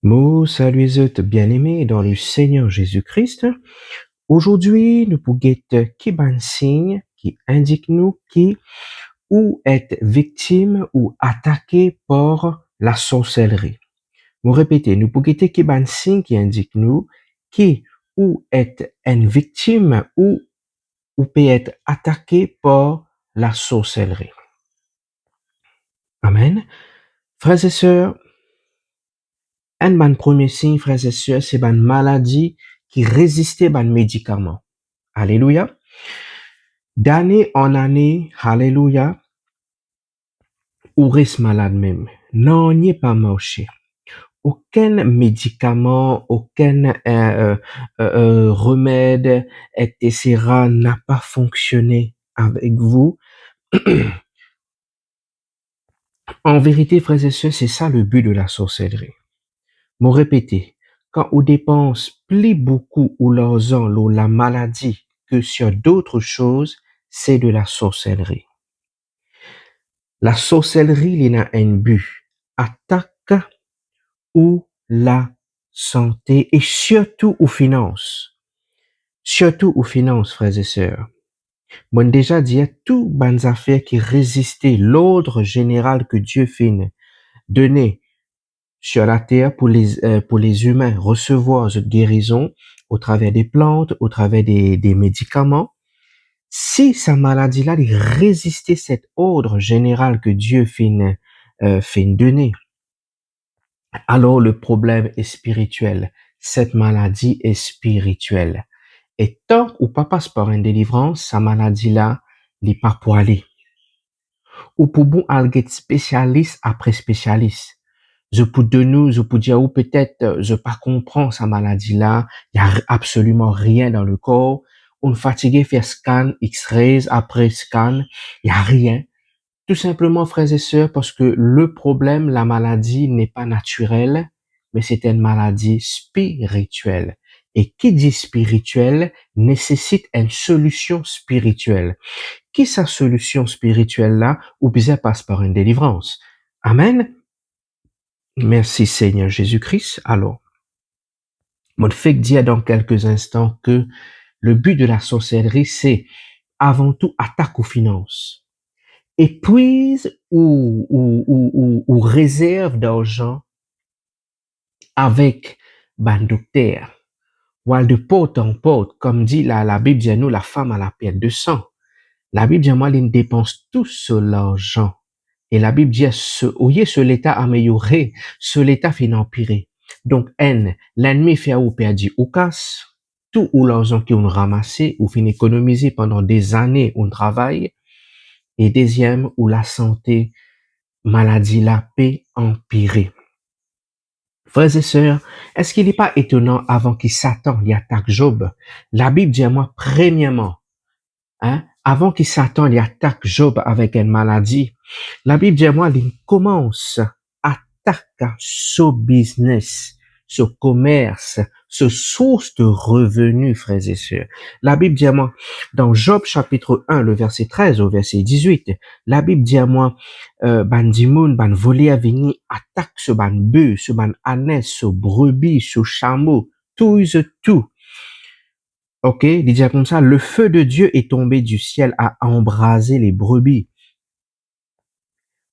Salut bien-aimés dans le Seigneur Jésus-Christ. Aujourd'hui, nous pouvons qui ban signe qui indique nous qui ou est victime ou attaqué par la sorcellerie. Vous répétez, nous pouvons qui ban signe qui indique nous qui ou est une victime ou peut être attaqué par la sorcellerie. Amen. Frères et sœurs, un ban premier signe, frères et sœurs, c'est ban maladie qui résistait ban médicaments. Alléluia. D'année en année, alléluia, ou reste malade même. Non, n'y est pas marché. Aucun médicament, aucun remède, etc. n'a pas fonctionné avec vous. En vérité, frères et sœurs, c'est ça le but de la sorcellerie. M'en répétez, quand on dépense plus beaucoup ou l'argent ou la maladie que sur d'autres choses, c'est de la sorcellerie. La sorcellerie, il a un but. Attaque ou la santé et surtout aux finances. Surtout aux finances, frères et sœurs. Bon, déjà dit, tout bonnes affaires qui résistaient l'ordre général que Dieu fait donner sur la terre pour les humains recevoir cette guérison au travers des plantes, au travers des médicaments. Si sa maladie-là, il résistait cet ordre général que Dieu fait donner, alors le problème est spirituel. Cette maladie est spirituelle. Et tant ou pas passe par une délivrance, sa maladie-là, n'est pas pour aller. Ou pour bon aller spécialiste après spécialiste. Je peux dire, ou peut-être, je pas comprends sa maladie-là, il y a absolument rien dans le corps. On fatigué faire scan, X-rays, après scan, il y a rien. Tout simplement, frères et sœurs, parce que le problème, la maladie n'est pas naturelle, mais c'est une maladie spirituelle. Et qui dit spirituelle nécessite une solution spirituelle. Qui sa solution spirituelle là, ou bien passe par une délivrance. Amen. Merci Seigneur Jésus-Christ. Alors, mon fait dire dans quelques instants que le but de la sorcellerie, c'est avant tout attaque aux finances. Épuise ou réserve d'argent avec ban docteur. Ou de porte en porte, comme dit la Bible dit à nous, la femme à la perte de sang. La Bible dit à moi, ils dépensent tout sur l'argent. Et la Bible dit, ce l'état amélioré, ce l'état fait empirer. Donc, l'ennemi fait ou perdu ou casse, tout ou l'argent qu'on ramassé ou fin économisé pendant des années on travaille. Et deuxième, où la santé, maladie, la paix empirer. Frères et sœurs, est-ce qu'il n'est pas étonnant avant qu'il Satan y attaque Job? La Bible dit à moi, premièrement, avant qu'il Satan y attaque Job avec une maladie, la Bible dit à moi, il commence à attaquer ce business, ce commerce, ce source de revenus, frères et sœurs. La Bible dit à moi, dans Job chapitre 1, le verset 13 au verset 18, la Bible dit à moi, ban dimoun, ban volé à venir, attaque ce ban bœuf, ce ban ânesse, ce brebis, ce chameau, tout. Ok, il dit comme ça, le feu de Dieu est tombé du ciel à embraser les brebis.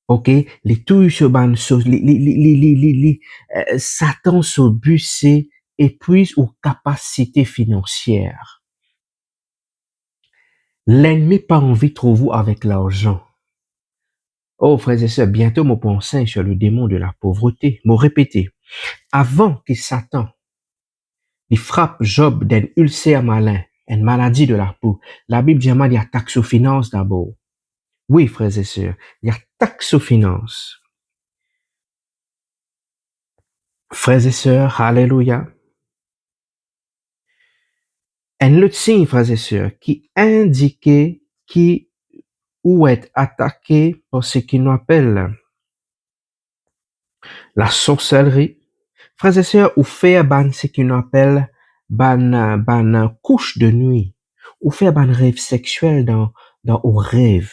Ok, les touilles se ban, Satan se bussé épuise aux capacités financières. L'ennemi pas envie de trouver vous avec l'argent. Oh, frères et sœurs, bientôt mon pensée sur le démon de la pauvreté. Me répétez, avant que Satan il frappe Job d'un ulcère malin, une maladie de la peau, la Bible dit il y a taxe aux finances d'abord. Oui, frères et sœurs, il y a taxe aux finances. Frères et sœurs, alléluia. Un autre signe, frères et sœurs, qui indiquait qui ou est attaqué par ce qu'on appelle la sorcellerie. Frères et sœurs, ou faire ban ce qu'on appelle ban couche de nuit, ou faire ban rêve sexuel dans au rêve,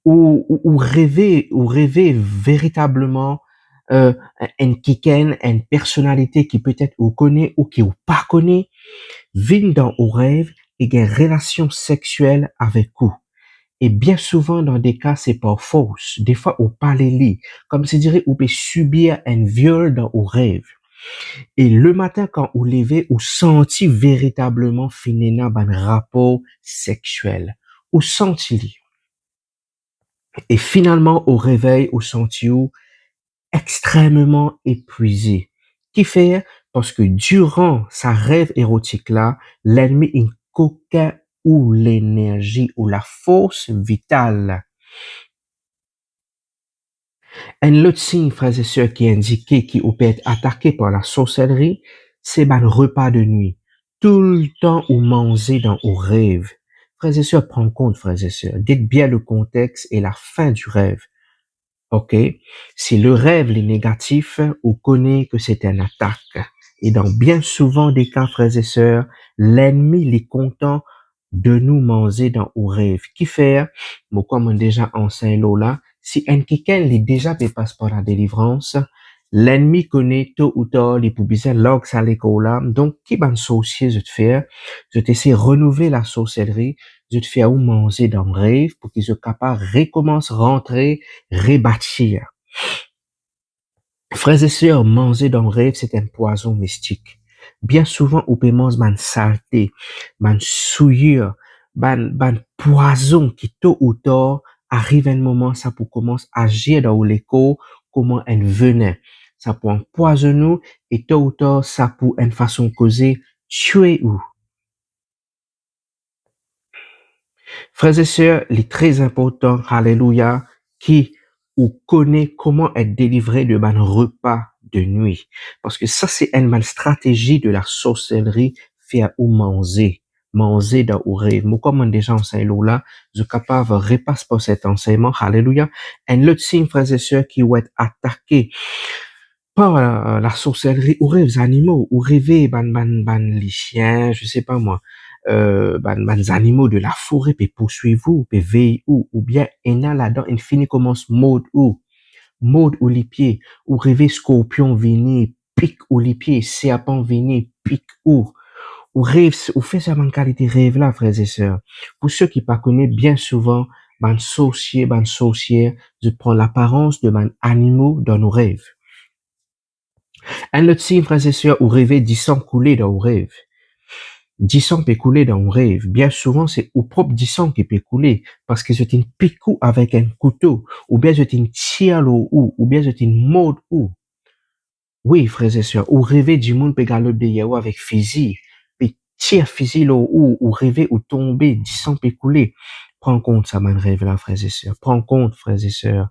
ou rêver véritablement une personnalité qui peut-être ou connaît ou qui ou pas connaît, vient dans au rêve et une relation sexuelle avec vous. Et bien souvent, dans des cas, c'est pas fausse. Des fois, on parle lit. Comme si dirait, on peut subir un viol dans au rêve. Et le matin, quand on levait, on sentit véritablement finir un rapport sexuel. On sentit. Et finalement, au réveil, on sentit extrêmement épuisé. Qui fait? Parce que durant sa rêve érotique là, l'ennemi il coquin ou l'énergie ou la force vitale. Un autre signe, frères et sœurs, qui indiquait qu'il peut être attaqué par la sorcellerie, c'est le repas de nuit. Tout le temps ou manger dans au rêve. Frères et sœurs, prends compte, frères et sœurs. Dites bien le contexte et la fin du rêve. OK? Si le rêve est négatif, on connaît que c'est une attaque. Et dans bien souvent des cas, frères et sœurs, l'ennemi est content de nous manger dans nos rêves. Qui fait, moi, comme on déjà enseigné là, si un quelqu'un est déjà passe par la délivrance, l'ennemi connaît tôt ou tard les poubises log à l'école là. Donc, qui va associer, je te fais, je t'essaie de renouveler la sorcellerie, je te fais ou manger dans le rêve pour qu'ils soient capables de recommencer, rentrer, rebâtir. Frères et sœurs, manger dans le rêve, c'est un poison mystique. Bien souvent, on peut manger une saleté, une souillure, un poison qui tôt ou tard arrive un moment, ça pour commencer à agir dans l'écho comme un venin. Ça pour empoisonner nous et tôt ou tard, ça pour une façon causer tuer ou. Frères et sœurs, il est très important, alléluia, qui ou connaît comment être délivré de un repas de nuit. Parce que ça, c'est une stratégie de la sorcellerie, faire ou manger. Manger dans ou rêve. Moi, comme on déjà enseigné là, je suis capable de repasser pour cet enseignement, alléluia. Un autre signe, frères et sœurs, qui va être attaqué par la sorcellerie, ou rêves animaux, ou rêver, les chiens, je sais pas moi, les animaux de la forêt peut poursuivre vous, peut veiller ou bien, il y a là-dedans, il finit commence mode ou les pieds, ou rêver scorpion venir, pique ou les pieds, serpent venir, pique ou rêve, ou fait ça en qualité rêve là, frères et sœurs. Pour ceux qui pas connaissent, bien souvent, sorcière, je prends l'apparence de animaux dans nos rêves. Un autre signe, frères et sœurs, ou rêver 10 sang couler dans nos rêves. 10 sang peut couler dans nos rêves. Bien souvent, c'est au propre 10 sang qui peut couler, parce que c'est une picou avec un couteau, ou bien c'est une tire ou bien c'est une mode ou. Oui, frères et sœurs, ou rêver du monde peut galoper de avec fusil, peut tire fusil ou rêver ou tomber, 10 sang peut couler. Prends compte ça, man rêve là, frères et sœurs. Prends compte, frères et sœurs.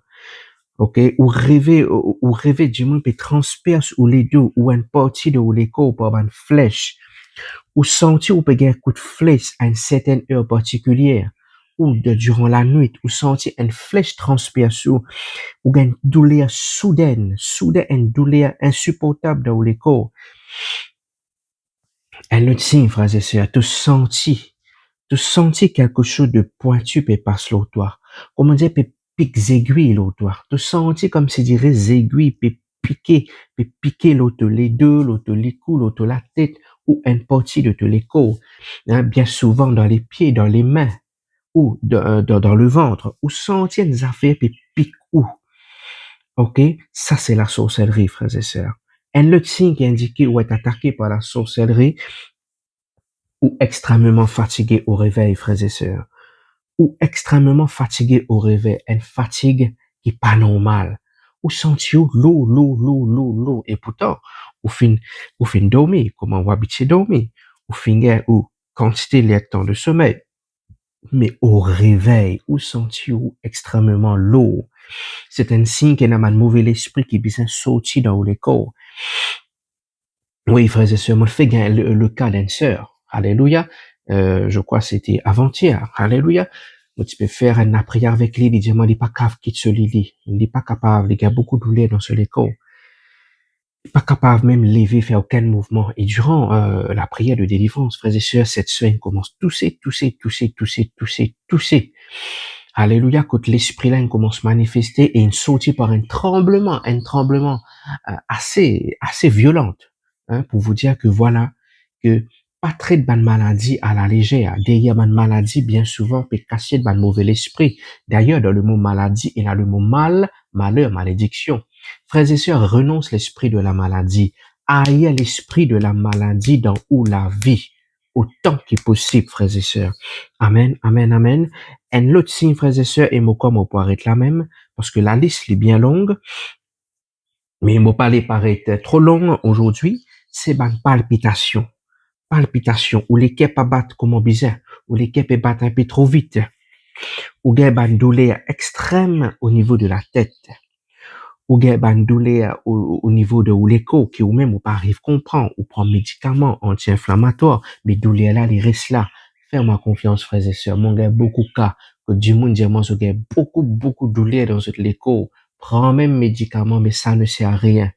OK? Ou rêver du monde peut transperce ou les deux, ou une partie de ou l'écho par une flèche. Ou sentir ou peut gagner un coup de flèche à une certaine heure particulière, ou durant la nuit, ou sentir une flèche transpercer, ou une douleur soudaine, une douleur insupportable dans le corps. Un autre signe, frères et sœurs, te sentir quelque chose de pointu peut passer l'autre toi. Comment dire, peut piquer aiguilles l'autre toi. Te sentir comme si dirait aiguilles peut piquer l'autre les deux, l'autre les coups, l'autre la tête, ou une partie de tous les corps. Hein, bien souvent dans les pieds, dans les mains, ou dans le ventre, ou sentir des affaires qui piquent où. OK? Ça, c'est la sorcellerie, frères et sœurs. Un autre signe qui indique ou est attaqué par la sorcellerie, ou extrêmement fatigué au réveil, frères et sœurs, ou extrêmement fatigué au réveil, une fatigue qui est pas normale, ou sentir l'eau, et pourtant, ou fin dormir, comment on habitué dormir, ou fin ou quantité les temps de sommeil, mais au réveil, ou sentir extrêmement lourd. C'est un signe qu'il y a un mauvais esprit qui vient sortir dans le corps. Oui, frères et sœurs, moi, je fais le cas d'une sœur. Alléluia. Je crois que c'était avant-hier. Alléluia. Moi, tu peux faire une prière avec lui, il dit, moi, il n'est pas capable de quitter ce lit. Il n'est pas capable. Il y a beaucoup de douleur dans ce corps. Il n'est pas capable même de lever, faire aucun mouvement. Et durant la prière de délivrance, frères et sœurs, cette sœur commence à tousser. Alléluia, quand l'esprit là, il commence à manifester et il sortit par un tremblement assez violente, hein, pour vous dire que voilà, que pas traiter de bonne maladie à la légère. Derrière bonne maladie, bien souvent, peut cacher de bonne mauvais esprit. D'ailleurs, dans le mot maladie, il y a le mot mal, malheur, malédiction. Frères et sœurs, renonce l'esprit de la maladie. Haïs l'esprit de la maladie dans où la vie, autant qu'il possible, frères et sœurs. Amen, amen, amen. Un autre signe, frères et sœurs, et moi, comme on peut arrêter là même, parce que la liste est bien longue, mais il m'a pas les paraître trop long aujourd'hui, c'est une palpitation. Palpitation, ou les cœurs pas battent comme on disait, ou les cœurs pas battent un peu trop vite, ou il y a une douleur extrême au niveau de la tête, ou il y a une douleur au niveau de l'écho, qui ou même ou pas arrive comprendre, ou prend médicaments anti-inflammatoires, mais douleur là, les restent là. Fais-moi confiance, frères et sœurs. Mon gars, beaucoup de cas, que du monde dit, moi, ce gars, beaucoup de douleur dans l'écho. Prends même médicaments, mais ça ne sert à rien.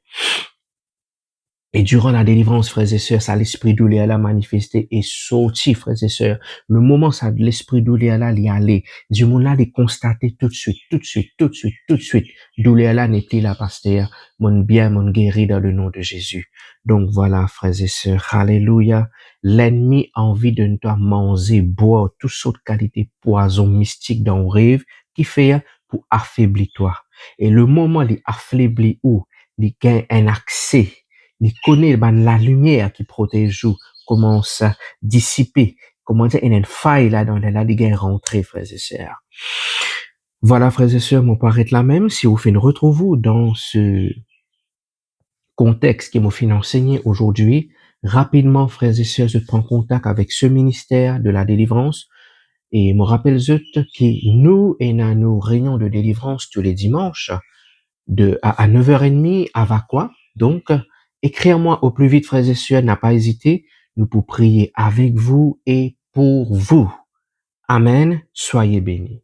Et durant la délivrance, frères et sœurs, ça, l'esprit douleur là manifesté et sorti, frères et sœurs. Le moment, ça, l'esprit douleur là, l'y aller. Du monde là, les constater tout de suite, tout de suite, tout de suite, tout de suite. Douleur là n'est plus là, pasteur. Mon bien, mon guéri dans le nom de Jésus. Donc voilà, frères et sœurs. Alléluia. L'ennemi a envie de nous manger, boire, toutes sortes de qualités poison mystique dans le rêve, qui fait pour affaiblir toi. Et le moment, il affaiblit où? Il gagne un accès. Il connaît la lumière qui protège vous, commence à dissiper, comment dire, il y a une faille là dans la ligue rentrée, frères et sœurs. Voilà, frères et sœurs, mon paraît là même, si vous faites retrouver dans ce contexte qui m'a fait enseigner aujourd'hui, rapidement, frères et sœurs, je prends contact avec ce ministère de la délivrance et me rappelle que nous, et dans nos réunions de délivrance tous les dimanches, à 9h30 à Vacois. Donc, écrire-moi au plus vite, frères et sœurs, n'a pas hésité. Nous pour prier avec vous et pour vous. Amen. Soyez bénis.